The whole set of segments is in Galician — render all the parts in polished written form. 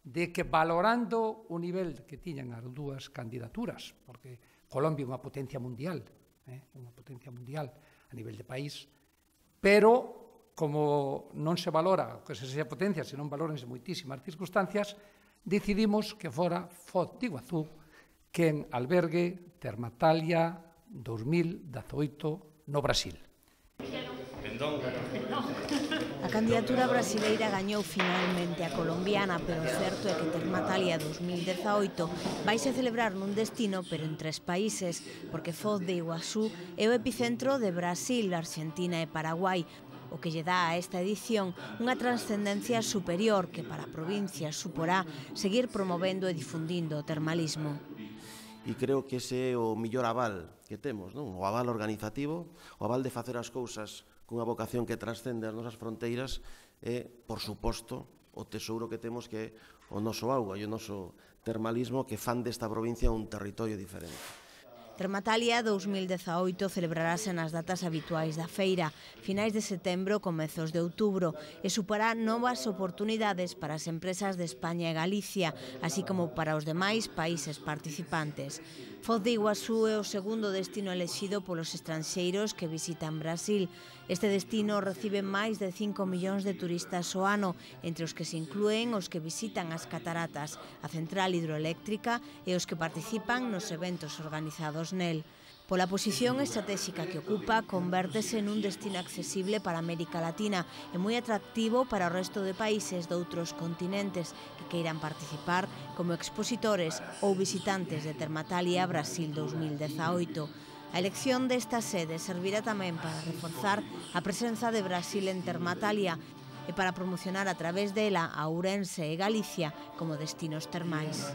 de que valorando o nivel que tiñan as dúas candidaturas, porque Colombia é unha potencia mundial a nivel de país, pero como non se valora que se sexa potencia, senón valórense moitísimas circunstancias, decidimos que fora Foz de Iguazú quen albergue Termatalia 2018 no Brasil. A candidatura brasileira gañou finalmente a colombiana, pero o certo é que Termatalia 2018 vaise celebrar nun destino, pero en 3 países, porque Foz de Iguazú é o epicentro de Brasil, Argentina e Paraguai, o que lle dá a esta edición unha trascendencia superior que para a provincia suporá seguir promovendo e difundindo o termalismo. E creo que ese é o millor aval que temos, non? O aval organizativo, o aval de facer as cousas cunha vocación que trascende as nosas fronteiras e, por suposto, o tesouro que temos que é o noso auga e o noso termalismo que fan desta provincia un territorio diferente. Termatalia 2018 celebrarase nas datas habituais da feira, finais de setembro, comezos de outubro, e suporá novas oportunidades para as empresas de España e Galicia, así como para os demais países participantes. Foz de Iguazú é o segundo destino elexido polos estranxeiros que visitan Brasil. Este destino recibe máis de 5 millóns de turistas ao ano, entre os que se inclúen os que visitan as cataratas, a central hidroeléctrica e os que participan nos eventos organizados nel. Pola posición estratégica que ocupa, convértese nun destino accesible para América Latina e moi atractivo para o resto de países de outros continentes que queiran participar como expositores ou visitantes de Termatalia Brasil 2018. A elección desta sede servirá tamén para reforzar a presenza de Brasil en Termatalia e para promocionar a través dela a Ourense e Galicia como destinos termais.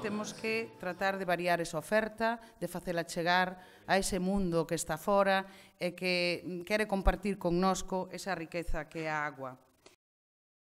Temos que tratar de variar esa oferta, de facela chegar a ese mundo que está fora e que quere compartir connosco esa riqueza que é a agua.